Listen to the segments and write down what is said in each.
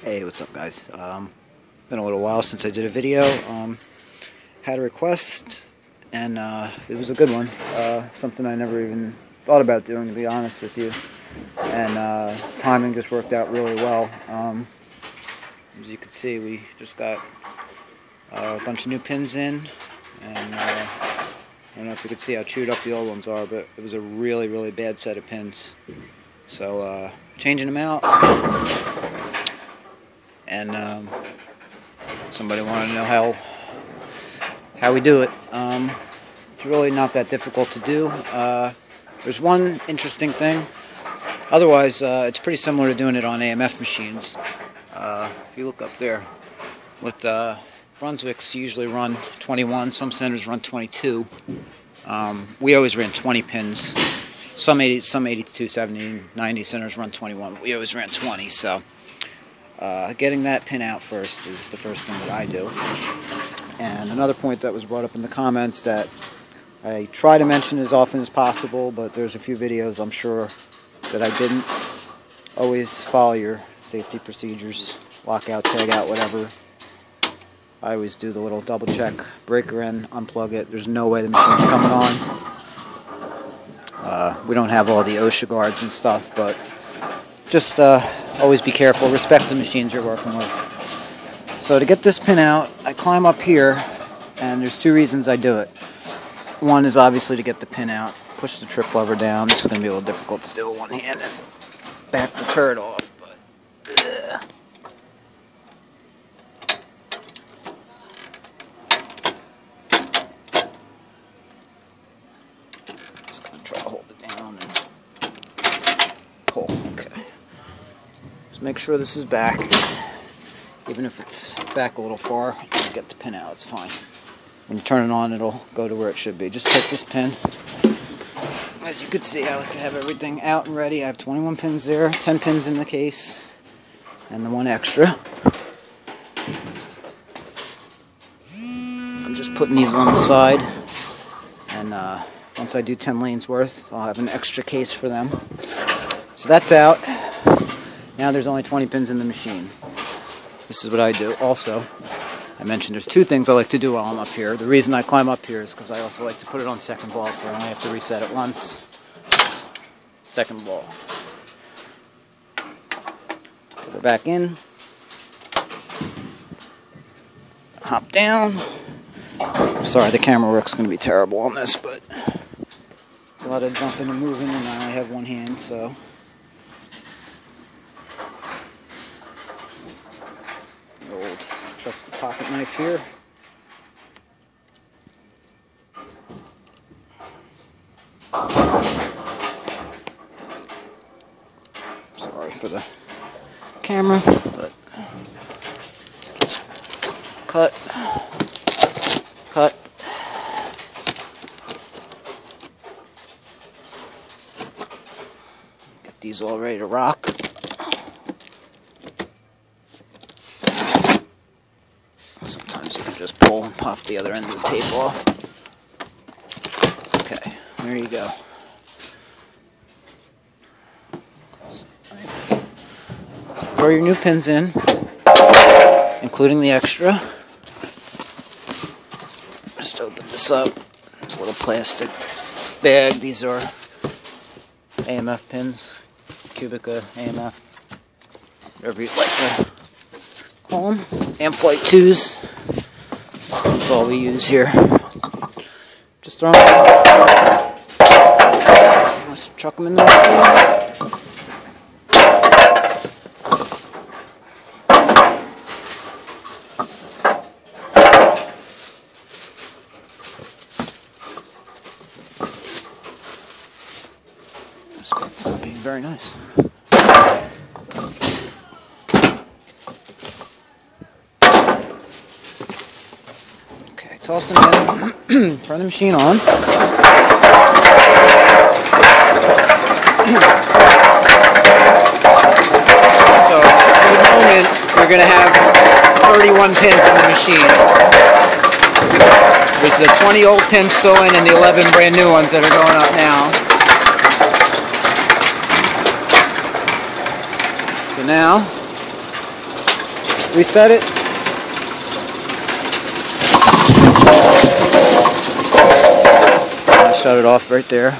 Hey, what's up, guys? Been a little while since I did a video. Had a request, and it was a good one. Something I never even thought about doing, to be honest with you. And timing just worked out really well. As you can see, we just got a bunch of new pins in, and I don't know if you could see how chewed up the old ones are, but it was a really, really bad set of pins. So changing them out. And somebody wanted to know how we do it. It's really not that difficult to do. There's one interesting thing. Otherwise, it's pretty similar to doing it on AMF machines. If you look up there, with Brunswicks usually run 21. Some centers run 22. We always ran 20 pins. Some 82, 70, 90 centers run 21. We always ran 20. So. Getting that pin out first is the first thing that I do. And another point that was brought up in the comments that I try to mention as often as possible, but there's a few videos I'm sure that I didn't. Always follow your safety procedures, lock out, tag out, whatever. I always do the little double check, breaker in, unplug it. There's no way the machine's coming on. We don't have all the OSHA guards and stuff, but just always be careful, respect the machines you're working with. So to get this pin out, I climb up here, and there's two reasons I do it. One is obviously to get the pin out, push the trip lever down. This is going to be a little difficult to do with one hand and back the turret off, but just going to try to hold it down and pull. Okay. Just make sure this is back. Even if it's back a little far, you get the pin out, it's fine. When you turn it on, it'll go to where it should be. Just take this pin. As you can see, I like to have everything out and ready. I have 21 pins there, 10 pins in the case, and the one extra. I'm just putting these on the side, and once I do 10 lanes worth, I'll have an extra case for them. So that's out. Now there's only 20 pins in the machine. This is what I do. Also, I mentioned there's two things I like to do while I'm up here. The reason I climb up here is because I also like to put it on second ball, so I only have to reset it once. Second ball. Put her back in. Hop down. Sorry, the camera work's going to be terrible on this, but there's a lot of jumping and moving, and I only have one hand, so. Old trusty pocket knife here. Sorry for the camera, but cut. Get these all ready to rock. Sometimes you can just pull and pop the other end of the tape off. Okay, there you go. So throw your new pins in, including the extra. Just open this up. It's a little plastic bag. These are AMF pins, Cubica AMF, whatever you'd like to call them. Flight 2s. That's all we use here. Just throw them. Let's chuck them in there. It's not being very nice. Toss them in, turn the machine on. So, for the moment, we're going to have 31 pins in the machine. There's the 20 old pins still in and the 11 brand new ones that are going up now. So now, reset it. Shut it off right there.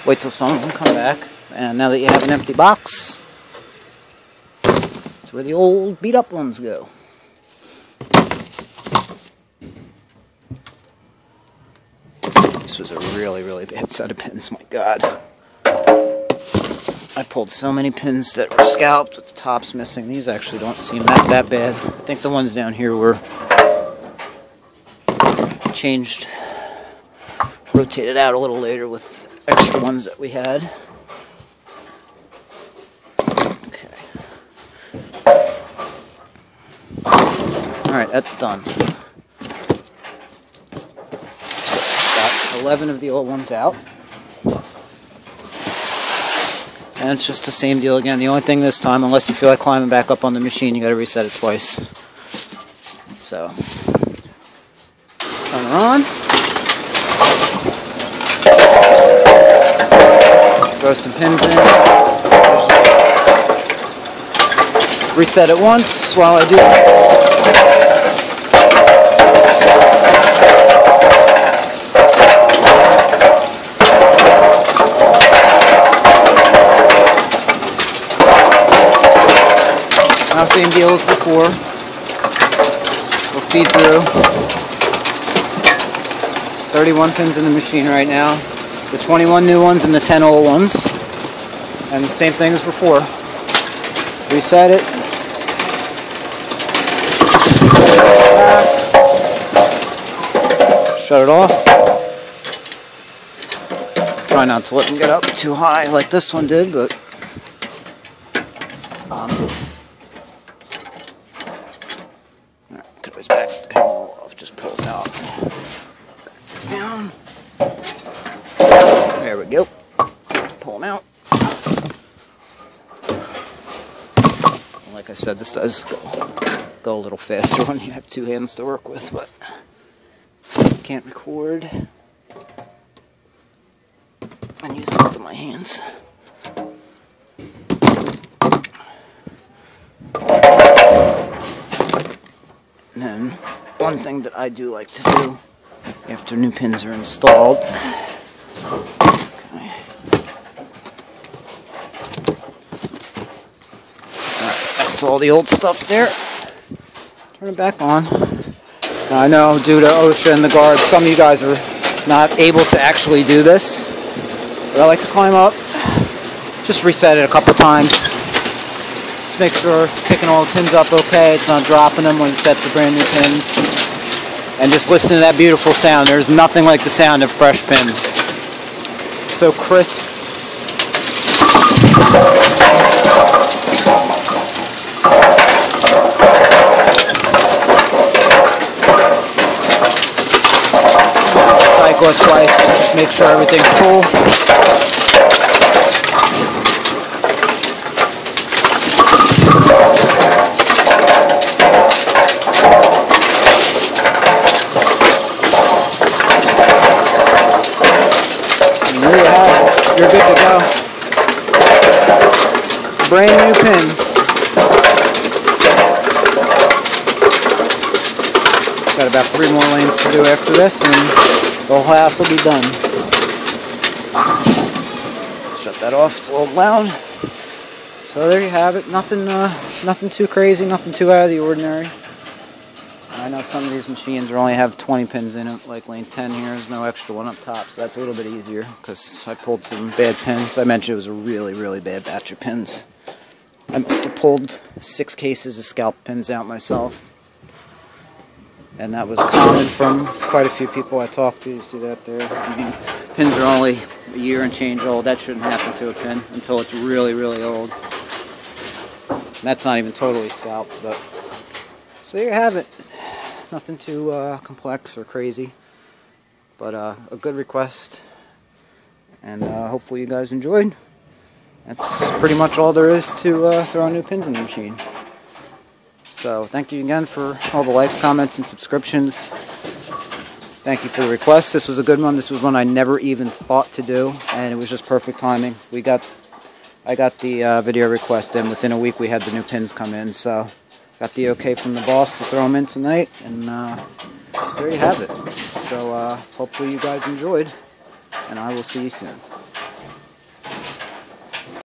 Wait till some of them come back. And now that you have an empty box, that's where the old beat up ones go. This was a really, really bad set of pins, my God. I pulled so many pins that were scalped with the tops missing. These actually don't seem that bad. I think the ones down here were changed, rotated out a little later with extra ones that we had. Okay. Alright, that's done. So, got 11 of the old ones out. And it's just the same deal again. The only thing this time, unless you feel like climbing back up on the machine, you gotta reset it twice. So, turn her on. Throw some pins in. Reset it once while I do this. Now same deal as before. We'll feed through. 31 pins in the machine right now. The 21 new ones and the 10 old ones. And the same thing as before. Reset it. Shut it off. Try not to let them get up too high like this one did, but could always back the panel off, just pull it out. Back this down. There we go. Pull them out. Like I said, this does go a little faster when you have two hands to work with, but can't record and use both of my hands. And then one thing that I do like to do after new pins are installed, that's all the old stuff there. Turn it back on. Now, I know due to OSHA and the guards, some of you guys are not able to actually do this. But I like to climb up, just reset it a couple times. Just make sure it's picking all the pins up okay, it's not dropping them when you set the brand new pins. And just listen to that beautiful sound. There's nothing like the sound of fresh pins. So crisp. Cycle it twice, just make sure everything's full. And there you have it, you're good to go. Brand new pins. Got about 3 more lanes to do after this, and the whole house will be done. Shut that off, it's a little loud. So there you have it. Nothing too crazy, nothing too out of the ordinary. I know some of these machines only have 20 pins in it, like lane 10 here. There's no extra one up top, so that's a little bit easier because I pulled some bad pins. I mentioned it was a really, really bad batch of pins. I must have pulled 6 cases of scalp pins out myself. And that was common from quite a few people I talked to. You see that there? I mean, pins are only a year and change old. That shouldn't happen to a pin until it's really, really old. And that's not even totally scalped, but so there you have it. Nothing too complex or crazy, but a good request, and hopefully you guys enjoyed. That's pretty much all there is to throw new pins in the machine. So thank you again for all the likes, comments, and subscriptions. Thank you for the requests. This was a good one. This was one I never even thought to do, and it was just perfect timing. I got the video request in. Within a week we had the new pins come in, so got the okay from the boss to throw them in tonight, and there you have it. So hopefully you guys enjoyed, and I will see you soon.